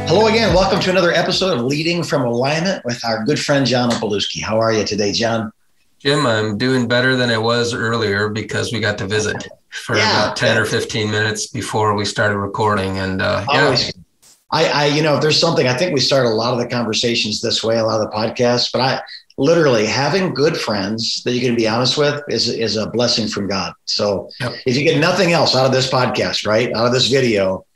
Hello again. Welcome to another episode of Leading from Alignment with our good friend, John Opalewski. How are you today, John? Jim, I'm doing better than I was earlier because we got to visit for about 10 or 15 minutes before we started recording. And if there's something, I think we start a lot of the conversations this way, a lot of the podcasts, but literally having good friends that you can be honest with is a blessing from God. So If you get nothing else out of this podcast, right, out of this video,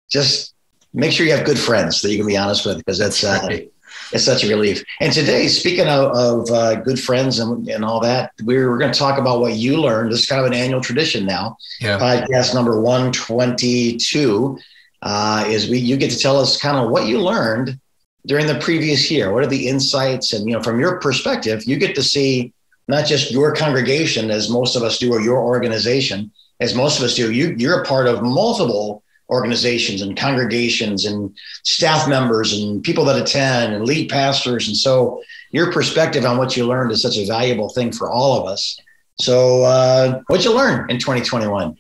just make sure you have good friends that you can be honest with, because it's such a relief. And today, speaking of good friends and all that, we're going to talk about what you learned. This is kind of an annual tradition now. Yeah. Podcast number 122 you get to tell us kind of what you learned during the previous year. What are the insights? And, from your perspective, you get to see not just your congregation as most of us do, or your organization as most of us do. You're a part of multiple organizations and congregations and staff members and people that attend and lead pastors. And so your perspective on what you learned is such a valuable thing for all of us. So what'd you learn in 2021?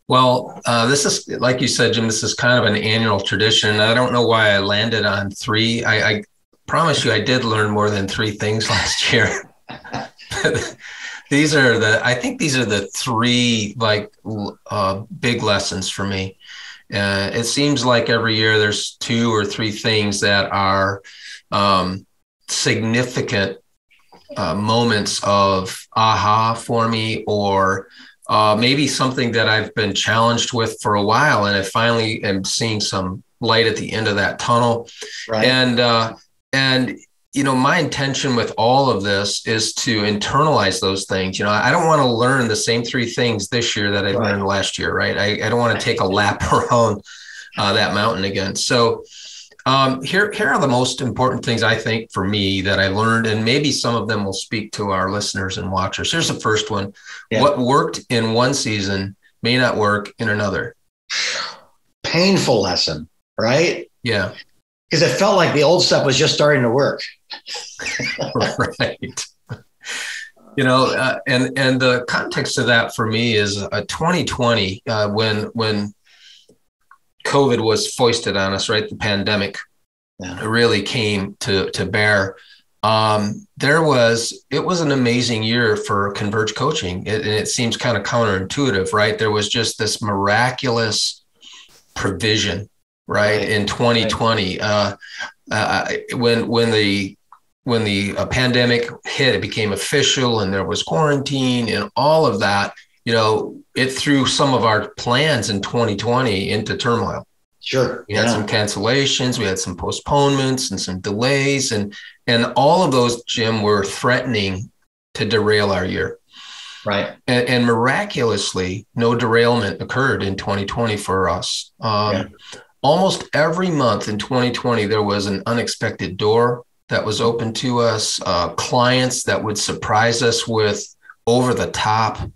Well, this is, like you said, Jim, this is kind of an annual tradition. I don't know why I landed on three. I promise you I did learn more than three things last year. I think these are the three big lessons for me. It seems like every year there's two or three things that are significant moments of aha for me, or maybe something that I've been challenged with for a while, and I finally am seeing some light at the end of that tunnel. Right. And my intention with all of this is to internalize those things. I don't want to learn the same three things this year that I learned last year, right? I don't want to take a lap around that mountain again. So here are the most important things, I think, for me that I learned, and maybe some of them will speak to our listeners and watchers. Here's the first one. Yeah. What worked in one season may not work in another. Painful lesson, right? Yeah. Because it felt like the old stuff was just starting to work. Right. And the context of that for me is 2020, when COVID was foisted on us, right? The pandemic really came to bear. It was an amazing year for Converge Coaching. It seems kind of counterintuitive, right? There was just this miraculous provision, right? In 2020, when the pandemic hit, it became official, and there was quarantine and all of that. It threw some of our plans in 2020 into turmoil. Sure. We had some cancellations, we had some postponements and some delays, and all of those, Jim, were threatening to derail our year. Right. And miraculously, no derailment occurred in 2020 for us. Almost every month in 2020, there was an unexpected door that was open to us, clients that would surprise us with over-the-top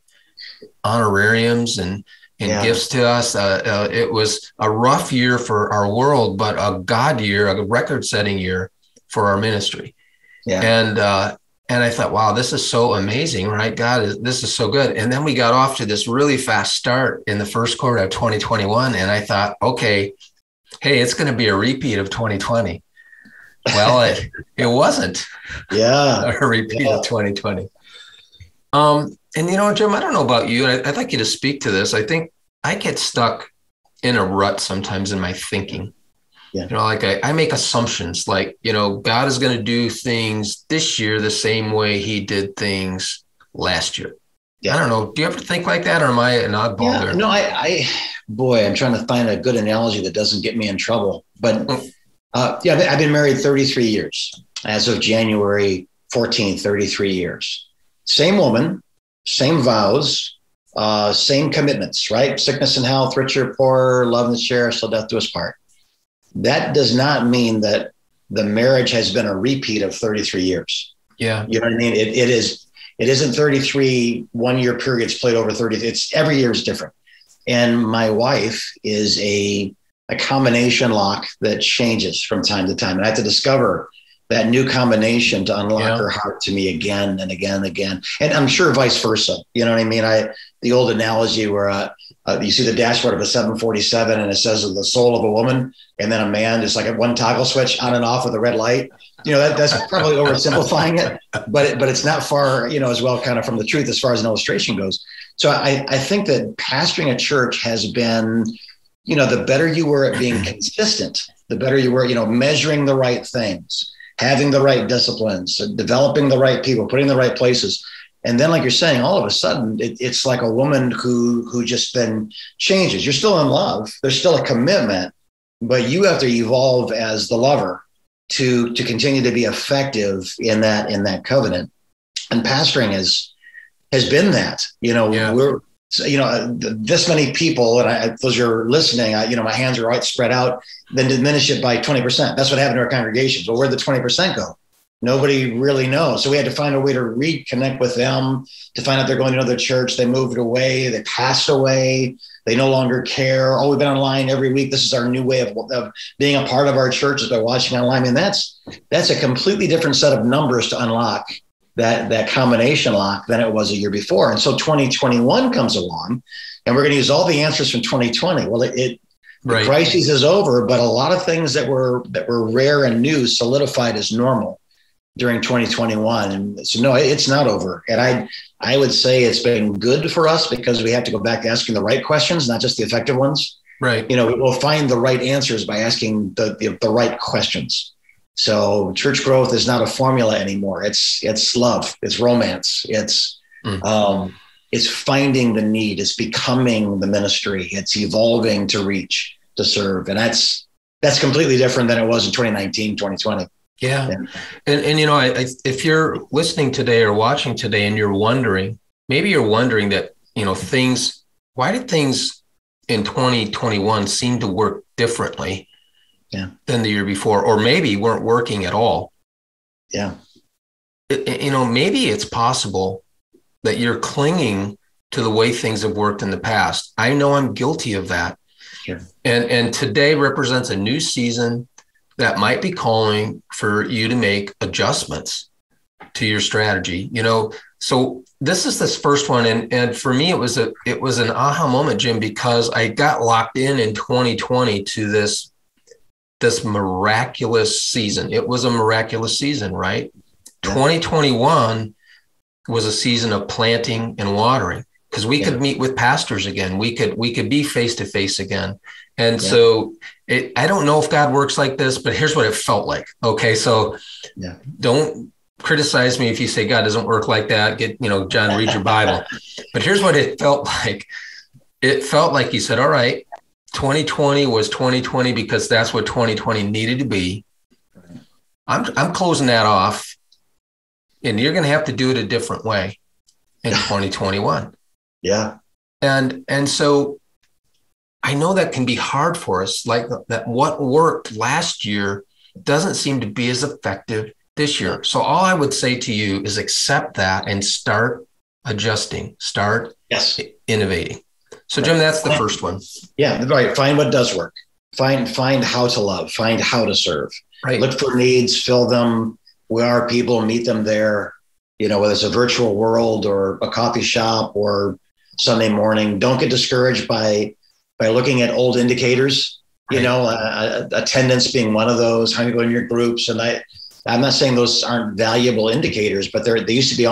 honorariums and gifts to us. It was a rough year for our world, but a God year, a record-setting year for our ministry. Yeah. And I thought, wow, this is so amazing, right? This is so good. And then we got off to this really fast start in the first quarter of 2021. And I thought, okay, hey, it's going to be a repeat of 2020. Well, it wasn't a repeat of 2020. And Jim, I don't know about you. I'd like you to speak to this. I think I get stuck in a rut sometimes in my thinking. Yeah. I make assumptions like, God is going to do things this year the same way he did things last year. Yeah. I don't know. Do you ever think like that, or am I an oddball there? No, I'm trying to find a good analogy that doesn't get me in trouble. But I've been married 33 years. As of January 14th, 33 years. Same woman, same vows, same commitments, right? Sickness and health, rich or poor, love and share, till death do us part. That does not mean that the marriage has been a repeat of 33 years. Yeah. You know what I mean? It isn't 33 1-year periods played over 30. It's every year is different. And my wife is a combination lock that changes from time to time. And I have to discover that new combination to unlock her heart to me again and again and again. And I'm sure vice versa. You know what I mean? The old analogy where You see the dashboard of a 747 and it says the soul of a woman, and then a man, just like a one toggle switch on and off with a red light. That's probably oversimplifying it, but it's not far, as well kind of from the truth as far as an illustration goes. So I think that pastoring a church has been, the better you were at being consistent, the better you were, measuring the right things, having the right disciplines, developing the right people, putting the right places. And then, like you're saying, all of a sudden, it's like a woman who just then changes. You're still in love. There's still a commitment, but you have to evolve as the lover to continue to be effective in that covenant. And pastoring has been that. We're this many people, and those are listening. My hands are right spread out. Then diminish it by 20%. That's what happened to our congregations. Well, where'd the 20% go? Nobody really knows. So we had to find a way to reconnect with them, to find out they're going to another church. They moved away. They passed away. They no longer care. Oh, we've been online every week. This is our new way of being a part of our church, is by watching online. I mean, that's a completely different set of numbers to unlock that combination lock than it was a year before. And so 2021 comes along, and we're going to use all the answers from 2020. Well, the crisis is over, but a lot of things that were rare and new solidified as normal during 2021. And so, no, it's not over. And I would say it's been good for us, because we have to go back to asking the right questions, not just the effective ones. Right. We'll find the right answers by asking the right questions. So church growth is not a formula anymore. It's love. It's romance. It's finding the need. It's becoming the ministry. It's evolving to reach, to serve. And that's completely different than it was in 2019, 2020. Yeah. And if you're listening today or watching today and you're wondering that, why did things in 2021 seem to work differently than the year before, or maybe weren't working at all? Yeah. Maybe it's possible that you're clinging to the way things have worked in the past. I know I'm guilty of that. Sure. And today represents a new season that might be calling for you to make adjustments to your strategy. So this is this first one. And for me, it was an aha moment, Jim, because I got locked in 2020 to this miraculous season. It was a miraculous season, right? Yeah. 2021 was a season of planting and watering, because we could meet with pastors again. We could be face-to-face again. And so I don't know if God works like this, but here's what it felt like. Okay. So don't criticize me if you say God doesn't work like that. John, read your Bible. But here's what it felt like. It felt like he said, all right, 2020 was 2020 because that's what 2020 needed to be. I'm closing that off, and you're going to have to do it a different way in 2021. Yeah. And so I know that can be hard for us, like that what worked last year doesn't seem to be as effective this year. So all I would say to you is accept that and start adjusting, start innovating. So Jim, that's the first one. Yeah, right. Find what does work. Find how to love, find how to serve. Right. Look for needs, fill them. Where are people? Meet them there. Whether it's a virtual world or a coffee shop or Sunday morning. Don't get discouraged by looking at old indicators, attendance being one of those, how you go in your groups. And I'm not saying those aren't valuable indicators, but they used to be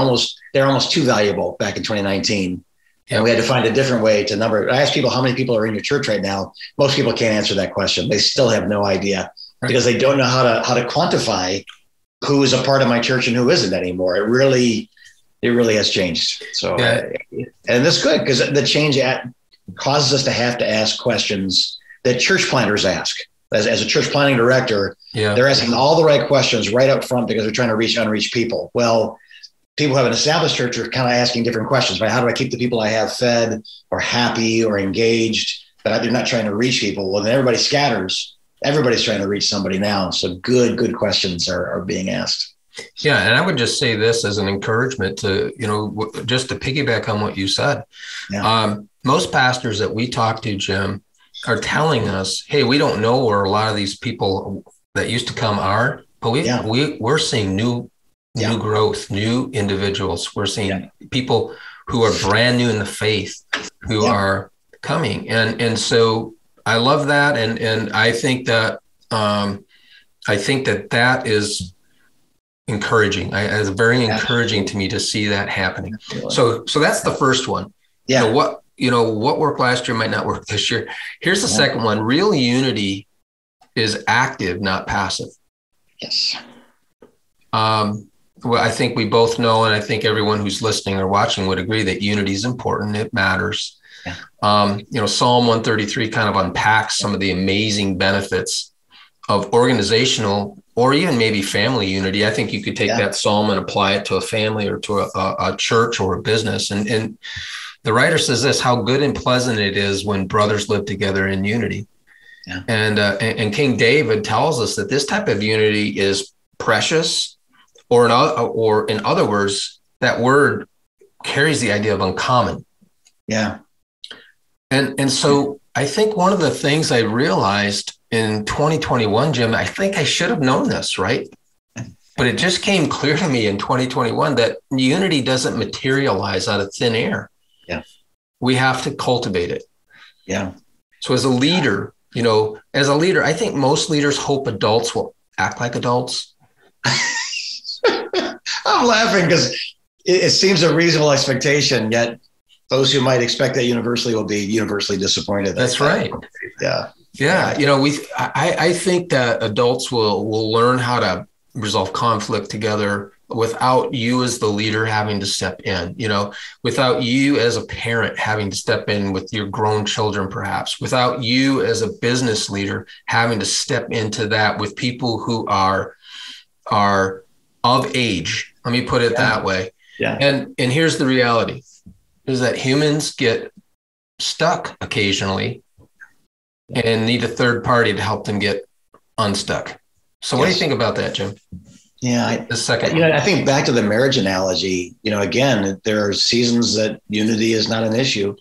they're almost too valuable back in 2019. And we had to find a different way to number. I ask people, how many people are in your church right now? Most people can't answer that question. They still have no idea because they don't know how to quantify who is a part of my church and who isn't anymore. It really has changed. So, and that's good, because the change causes us to have to ask questions that church planners ask. As a church planning director, they're asking all the right questions right up front because they're trying to reach unreached people. Well, people who have an established church are kind of asking different questions, right? How do I keep the people I have fed or happy or engaged, but they're not trying to reach people? Well, then everybody scatters. Everybody's trying to reach somebody now. So good questions are being asked. Yeah. And I would just say this as an encouragement to, just to piggyback on what you said. Yeah. Most pastors that we talk to, Jim, are telling us, hey, we don't know where a lot of these people that used to come are, but we're seeing new growth, new individuals. We're seeing people who are brand new in the faith, who are coming. And so I love that. And I think that, that is encouraging. It's very encouraging to me to see that happening. So that's the first one. Yeah. What worked last year might not work this year. Here's the second one. Real unity is active, not passive. Yes. Well, I think we both know, and I think everyone who's listening or watching would agree that unity is important. It matters. Yeah. Psalm 133 kind of unpacks some of the amazing benefits of organizational or even maybe family unity. I think you could take that psalm and apply it to a family or to a church or a business. And the writer says this: how good and pleasant it is when brothers live together in unity. Yeah. And King David tells us that this type of unity is precious, or in other words, that word carries the idea of uncommon. Yeah. And so I think one of the things I realized in 2021, Jim, I think I should have known this, right? But it just came clear to me in 2021 that unity doesn't materialize out of thin air. Yeah. We have to cultivate it. Yeah. So as a leader, I think most leaders hope adults will act like adults. I'm laughing because it seems a reasonable expectation, yet those who might expect that universally will be universally disappointed. That's right. Yeah. Yeah. I think that adults will learn how to resolve conflict together without you as the leader having to step in, without you as a parent having to step in with your grown children, perhaps, without you as a business leader having to step into that with people who are of age. Let me put it that way. Yeah. And here's the reality is that humans get stuck occasionally and need a third party to help them get unstuck. So what do you think about that, Jim? Yeah. I think back to the marriage analogy, again, there are seasons that unity is not an issue.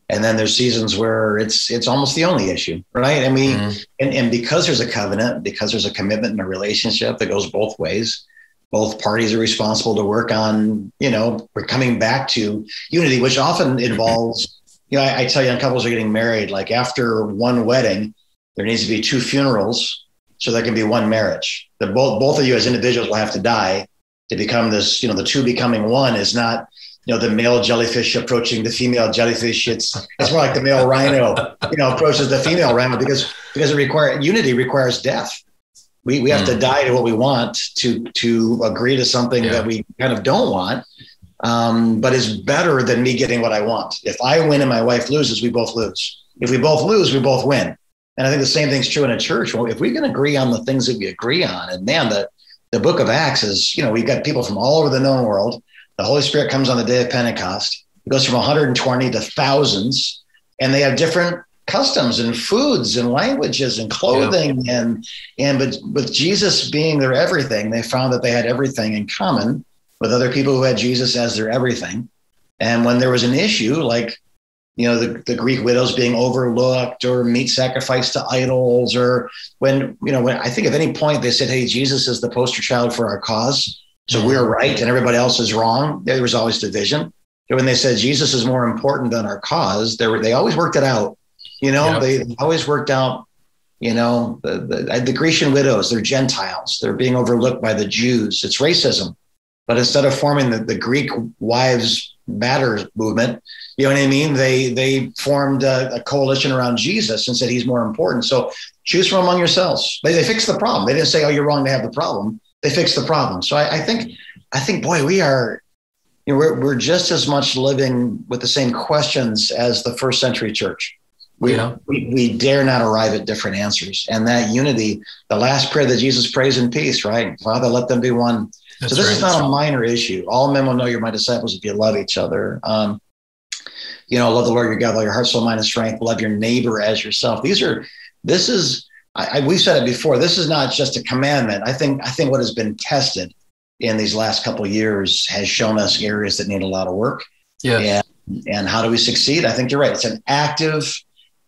And then there's seasons where it's almost the only issue, right? I mean, and because there's a covenant, because there's a commitment in a relationship that goes both ways, both parties are responsible to work on, we're coming back to unity, which often involves, I tell you, when couples are getting married, like after one wedding, there needs to be two funerals so there can be one marriage. That both of you as individuals will have to die to become this, the two becoming one is not, the male jellyfish approaching the female jellyfish. It's more like the male rhino, approaches the female rhino because unity requires death. We have to die to what we want to agree to something that we kind of don't want, but is better than me getting what I want. If I win and my wife loses, we both lose. If we both lose, we both win. And I think the same thing's true in a church. Well, if we can agree on the things that we agree on, and man, the book of Acts is, we've got people from all over the known world. The Holy Spirit comes on the day of Pentecost. It goes from 120 to thousands, and they have different customs and foods and languages and clothing. But with Jesus being their everything, they found that they had everything in common with other people who had Jesus as their everything. And when there was an issue, like, the Greek widows being overlooked or meat sacrifice to idols, or when I think at any point they said, hey, Jesus is the poster child for our cause, so we're right and everybody else is wrong. There was always division. And when they said Jesus is more important than our cause, they always worked it out. They always worked out, the Grecian widows, they're Gentiles. They're being overlooked by the Jews. It's racism. But instead of forming the Greek wives matter movement, they formed a coalition around Jesus and said he's more important. So choose from among yourselves. They fixed the problem. They didn't say, oh, you're wrong to have the problem. They fixed the problem. So I think, boy, we are, we're just as much living with the same questions as the first century church. We dare not arrive at different answers. And that unity, the last prayer that Jesus prays in peace, right? Father, let them be one. That's so this is not a minor issue. All men will know you're my disciples if you love each other. Love the Lord your God with all your heart, soul, mind, and strength. Love your neighbor as yourself. We've said it before. This is not just a commandment. I think what has been tested in these last couple of years has shown us areas that need a lot of work. Yeah. And how do we succeed? I think you're right. It's an active.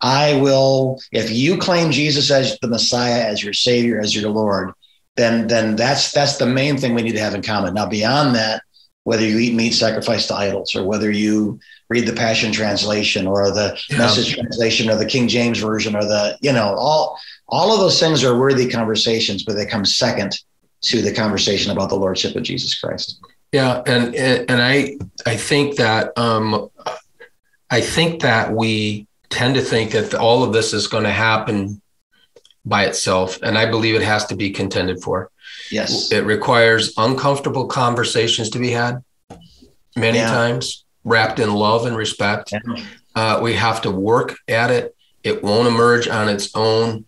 If you claim Jesus as the Messiah, as your Savior, as your Lord, then that's the main thing we need to have in common. Now, beyond that, whether you eat meat sacrificed to idols, or whether you read the Passion Translation or the Message Translation or the King James Version, or the, all of those things are worthy conversations, but they come second to the conversation about the Lordship of Jesus Christ. Yeah. And I think that, we tend to think that all of this is going to happen by itself. And I believe it has to be contended for. Yes. It requires uncomfortable conversations to be had many times, wrapped in love and respect. Yeah. We have to work at it. It won't emerge on its own,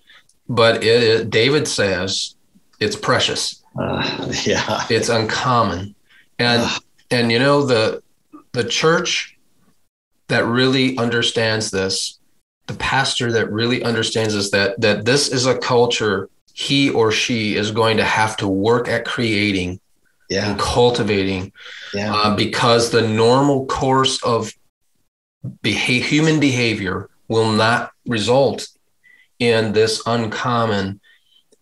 but David says it's precious. It's uncommon. And the church that really understands this, the pastor that really understands this, that this is a culture he or she is going to have to work at creating and cultivating, because the normal course of human behavior will not result in this uncommon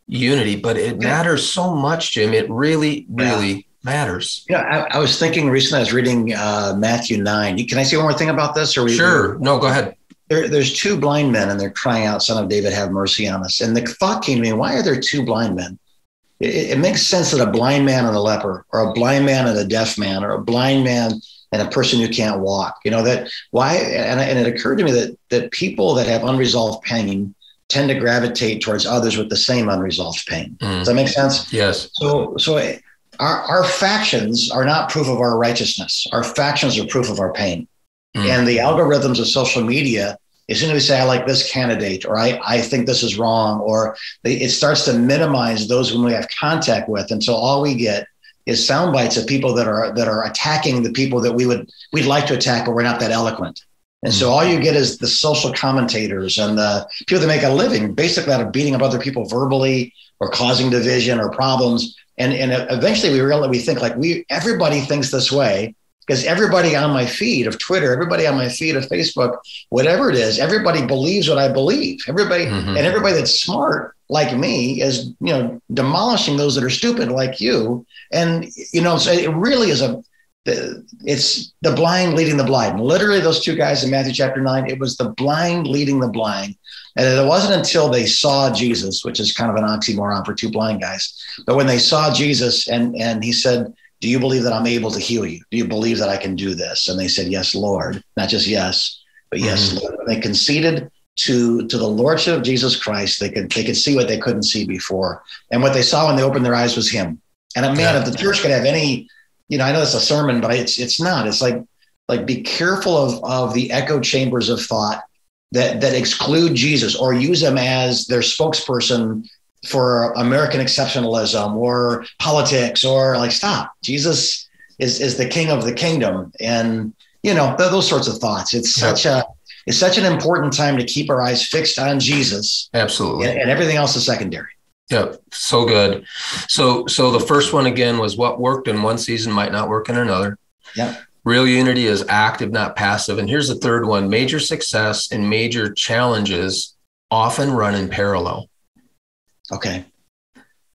unity. But it matters so much, Jim. It really, really matters. I was thinking recently, I was reading Matthew 9. Can I say one more thing about this? Sure. No, go ahead. There's two blind men and they're crying out, Son of David, have mercy on us. And the thought came to me, why are there two blind men? It makes sense that a blind man and a leper, or a blind man and a deaf man, or a blind man and a person who can't walk, that why? And it occurred to me that people that have unresolved pain tend to gravitate towards others with the same unresolved pain. Does that make sense? Yes. So our factions are not proof of our righteousness. Our factions are proof of our pain. And the algorithms of social media, as soon as we say, I like this candidate, or I think this is wrong, or it starts to minimize those whom we have contact with. And so all we get is sound bites of people that are attacking the people that we'd like to attack, but we're not that eloquent. And so all you get is the social commentators and the people that make a living basically out of beating up other people verbally or causing division or problems. And eventually we think like everybody thinks this way. Because everybody on my feed of Twitter, everybody on my feed of Facebook, whatever it is, everybody believes what I believe. Everybody and everybody that's smart like me is, demolishing those that are stupid like you. And, so it really is it's the blind leading the blind. Literally those two guys in Matthew chapter 9, it was the blind leading the blind. And it wasn't until they saw Jesus, which is kind of an oxymoron for two blind guys. But when they saw Jesus and he said, do you believe that I'm able to heal you? Do you believe that I can do this? And they said, yes, Lord. Not just yes, but yes, Lord. When they conceded to the Lordship of Jesus Christ, they could see what they couldn't see before. And what they saw when they opened their eyes was him. And man, if the church could have any, I know it's a sermon, but it's not. It's like be careful of the echo chambers of thought that exclude Jesus or use him as their spokesperson for American exceptionalism or politics, or stop. Jesus is the king of the kingdom. And, those sorts of thoughts. It's such an important time to keep our eyes fixed on Jesus. Absolutely. And everything else is secondary. Yeah. So good. So the first one again was what worked in one season might not work in another. Yeah. Real unity is active, not passive. And here's the third one. Major success and major challenges often run in parallel. Okay.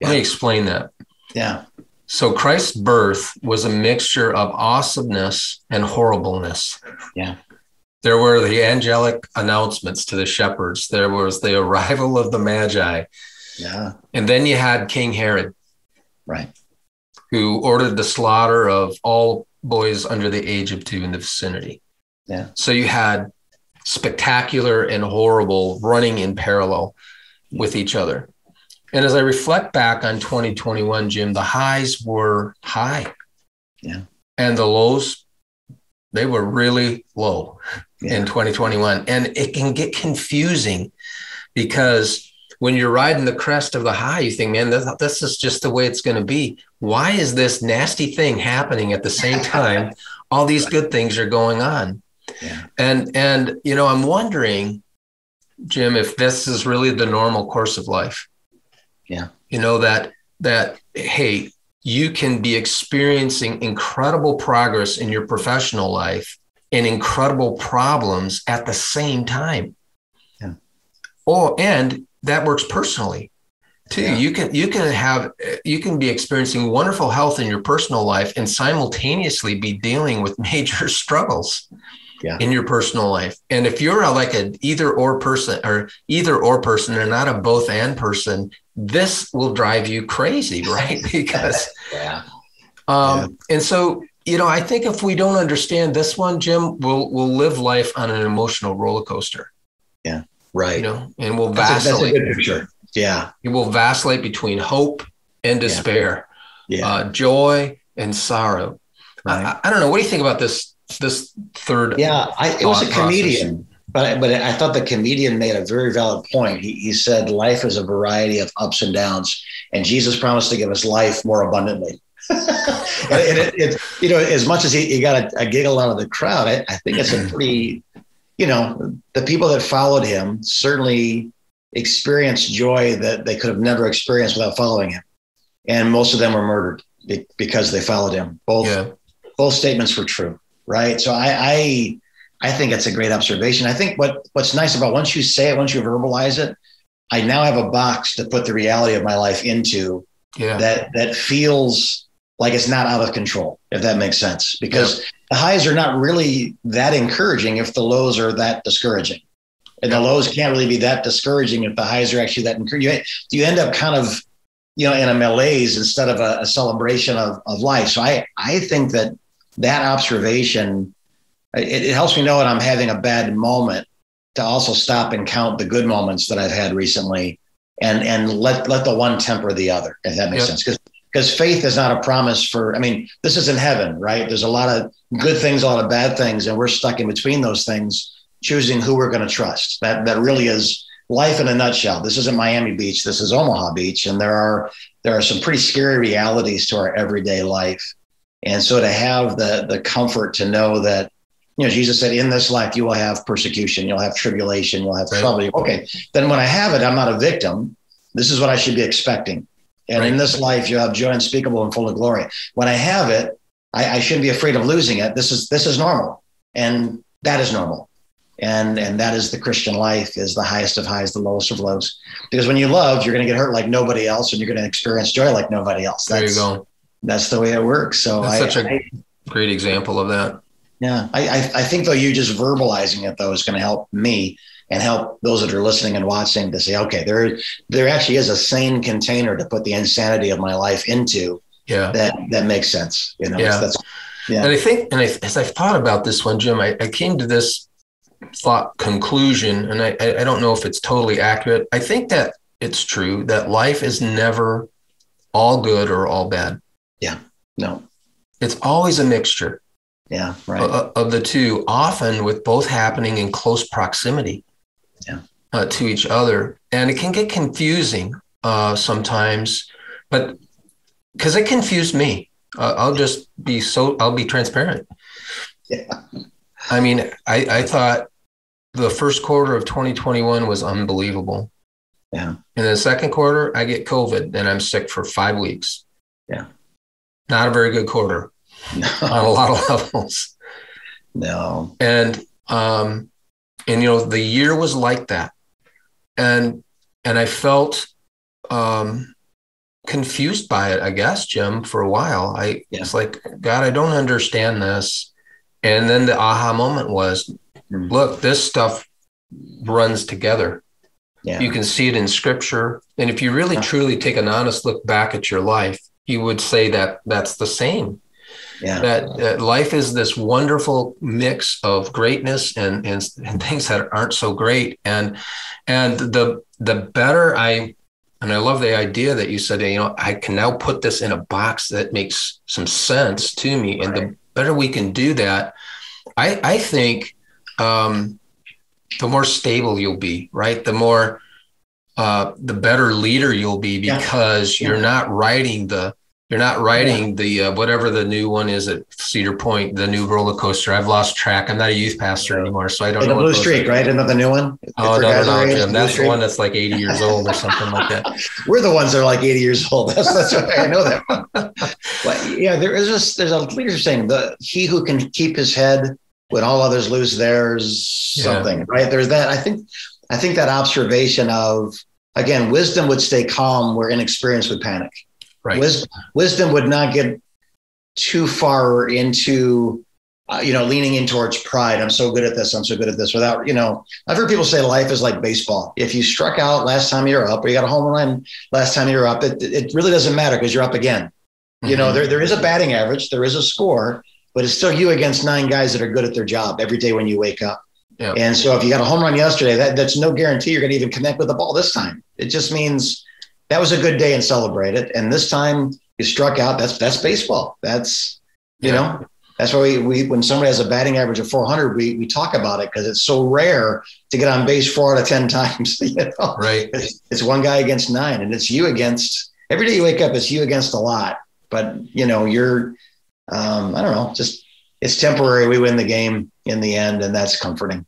Let me explain that. Yeah. So Christ's birth was a mixture of awesomeness and horribleness. Yeah. There were the angelic announcements to the shepherds. There was the arrival of the Magi. Yeah. And then you had King Herod. Right. Who ordered the slaughter of all boys under the age of 2 in the vicinity. Yeah. So you had spectacular and horrible running in parallel with each other. And as I reflect back on 2021, Jim, the highs were high. Yeah. And the lows, they were really low in 2021. And it can get confusing because when you're riding the crest of the high, you think, man, this is just the way it's going to be. Why is this nasty thing happening at the same time? All these good things are going on. Yeah. And I'm wondering, Jim, if this is really the normal course of life. Yeah. That, hey, you can be experiencing incredible progress in your professional life and incredible problems at the same time. Yeah. And that works personally. too. Yeah. You can be experiencing wonderful health in your personal life and simultaneously be dealing with major struggles in your personal life. And if you're like an either or person and not a both and person, this will drive you crazy, right? Because and so, I think if we don't understand this one, Jim, we'll live life on an emotional roller coaster. Yeah. Right. And we'll vacillate. That's a good picture. Yeah. It will vacillate between hope and despair, joy and sorrow. Right. I don't know. What do you think about this third? Yeah, it was a comedian, but I thought the comedian made a very valid point. He said life is a variety of ups and downs, and Jesus promised to give us life more abundantly. And as much as he got a giggle out of the crowd, I think it's a pretty, the people that followed him certainly experienced joy that they could have never experienced without following him. And most of them were murdered because they followed him. Both statements were true. Right. So I think it's a great observation. I think what's nice about once you say it, once you verbalize it, I now have a box to put the reality of my life into that feels like it's not out of control, if that makes sense, because the highs are not really that encouraging if the lows are that discouraging. And the lows can't really be that discouraging if the highs are actually that encouraging. You end up kind of, in a malaise instead of a celebration of life. So I think that observation, it helps me know when I'm having a bad moment to also stop and count the good moments that I've had recently and let the one temper the other, if that makes sense. Because faith is not a promise this is in heaven, right? There's a lot of good things, a lot of bad things, and we're stuck in between those things, choosing who we're going to trust. That really is life in a nutshell. This isn't Miami Beach. This is Omaha Beach. And there are some pretty scary realities to our everyday life. And so to have the comfort to know that, Jesus said, in this life, you will have persecution, you'll have tribulation, you'll have trouble. Okay, then when I have it, I'm not a victim. This is what I should be expecting. And in this life, you have joy unspeakable and full of glory. When I have it, I shouldn't be afraid of losing it. This is normal. And that is normal. And that is the Christian life, is the highest of highs, the lowest of lows. Because when you love, you're going to get hurt like nobody else, and you're going to experience joy like nobody else. There you go. That's the way it works. So that's such a great example of that. Yeah. I think though, you just verbalizing it though is going to help me and help those that are listening and watching to say, okay, there actually is a sane container to put the insanity of my life into. Yeah. That makes sense. And I think, as I've thought about this one, Jim, I came to this thought conclusion, and I don't know if it's totally accurate. I think that it's true that life is never all good or all bad. Yeah, no. It's always a mixture. Yeah, right. Of the two, often with both happening in close proximity to each other. And it can get confusing sometimes, but because it confused me. I'll be transparent. Yeah. I thought the first quarter of 2021 was unbelievable. Yeah. In the second quarter, I get COVID and I'm sick for 5 weeks. Yeah. Not a very good quarter on a lot of levels. No. And the year was like that. And I felt confused by it, I guess, Jim, for a while. It's like, God, I don't understand this. And then the aha moment was, look, this stuff runs together. Yeah. You can see it in scripture. And if you really truly take an honest look back at your life, you would say that that's the same. Yeah. That life is this wonderful mix of greatness and things that aren't so great. And the better I love the idea that you said, I can now put this in a box that makes some sense to me. Right. And the better we can do that, I think the more stable you'll be, right? The more, the better leader you'll be, because you're not riding the whatever the new one is at Cedar Point, the new roller coaster. I've lost track. I'm not a youth pastor anymore, so I don't know. The Blue Streak, right? Isn't that the new one? Oh, no, Jim. That's the one that's like 80 years old or something like that. We're the ones that are like 80 years old. That's why I know that one. But yeah, there's a leader saying he who can keep his head when all others lose theirs, something, right? There's that. I think that observation of again, wisdom would stay calm where inexperience would panic. Right. Wisdom would not get too far into, leaning in towards pride. I'm so good at this. I'm so good at this without, I've heard people say life is like baseball. If you struck out last time you're up, or you got a home run last time you're up, it really doesn't matter because you're up again. Mm-hmm. There is a batting average, there is a score, but it's still you against 9 guys that are good at their job every day when you wake up. Yep. And so if you got a home run yesterday, that's no guarantee you're going to even connect with the ball this time. It just means that was a good day and celebrate it. And this time you struck out. That's baseball. That's, that's why we when somebody has a batting average of 400, we talk about it because it's so rare to get on base 4 out of 10 times. Right. It's one guy against 9, and it's you against every day you wake up. It's you against a lot. But you're I don't know, just it's temporary. We win the game in the end, and that's comforting.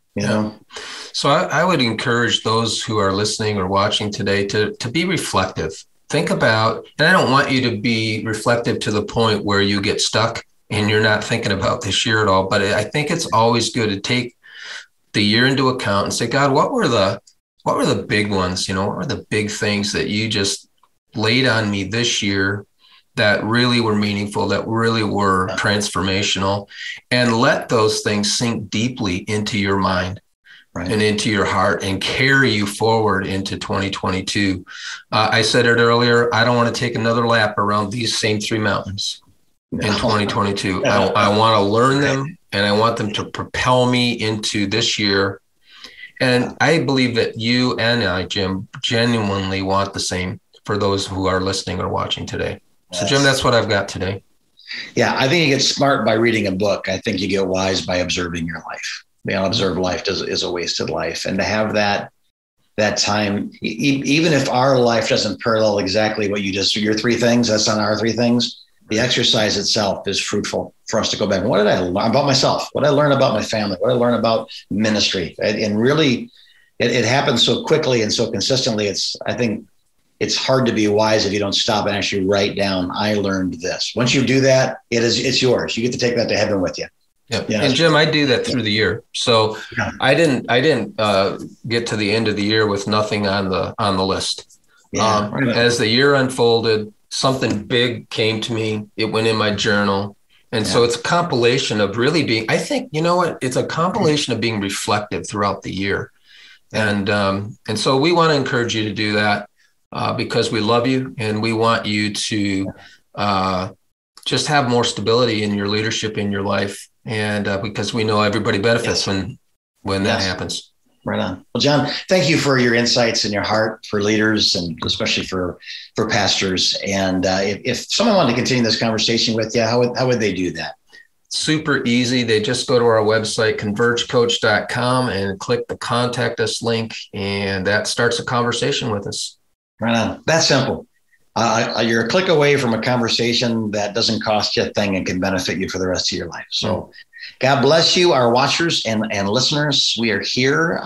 So I would encourage those who are listening or watching today to be reflective. Think about, and I don't want you to be reflective to the point where you get stuck and you're not thinking about this year at all. But I think it's always good to take the year into account and say, God, what were the big ones? What were the big things that you just laid on me this year that really were meaningful, that really were transformational, and let those things sink deeply into your mind. Right. And into your heart and carry you forward into 2022. I said it earlier, I don't want to take another lap around these same 3 mountains in 2022. I want to learn them, and I want them to propel me into this year. And I believe that you and I, Jim, genuinely want the same for those who are listening or watching today. So, Jim, that's what I've got today. Yeah, I think you get smart by reading a book. I think you get wise by observing your life. The unobserved life is a wasted life. And to have that time, even if our life doesn't parallel exactly what your 3 things, that's on our 3 things, the exercise itself is fruitful for us to go back. What did I learn about myself? What did I learn about my family? What did I learn about ministry? And really, it happens so quickly and so consistently. I think it's hard to be wise if you don't stop and actually write down, I learned this. Once you do that, it's yours. You get to take that to heaven with you. Yep. Yeah. And Jim, I do that through the year. So I didn't get to the end of the year with nothing on the list. As the year unfolded, something big came to me. It went in my journal. And so it's a compilation of really being, I think, it's a compilation of being reflective throughout the year. And so we want to encourage you to do that because we love you and we want you to just have more stability in your leadership in your life. And because we know everybody benefits when that happens. Right on. Well, John, thank you for your insights and your heart for leaders and especially for pastors. And if someone wanted to continue this conversation with you, how would they do that? Super easy. They just go to our website, convergecoach.com, and click the contact us link. And that starts a conversation with us. Right on. That's simple. You're a click away from a conversation that doesn't cost you a thing and can benefit you for the rest of your life. So God bless you, our watchers and listeners. We are here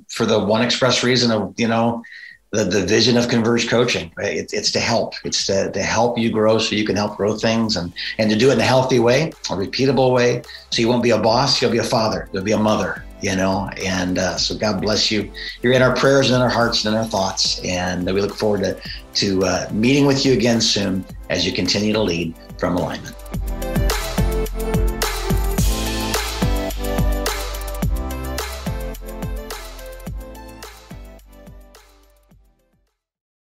for the one express reason of, the vision of Converge Coaching. It's to help. It's to help you grow so you can help grow things and to do it in a healthy way, a repeatable way. So you won't be a boss, you'll be a father, you'll be a mother. And so God bless you. You're in our prayers and in our hearts and in our thoughts. And we look forward to meeting with you again soon as you continue to lead from alignment.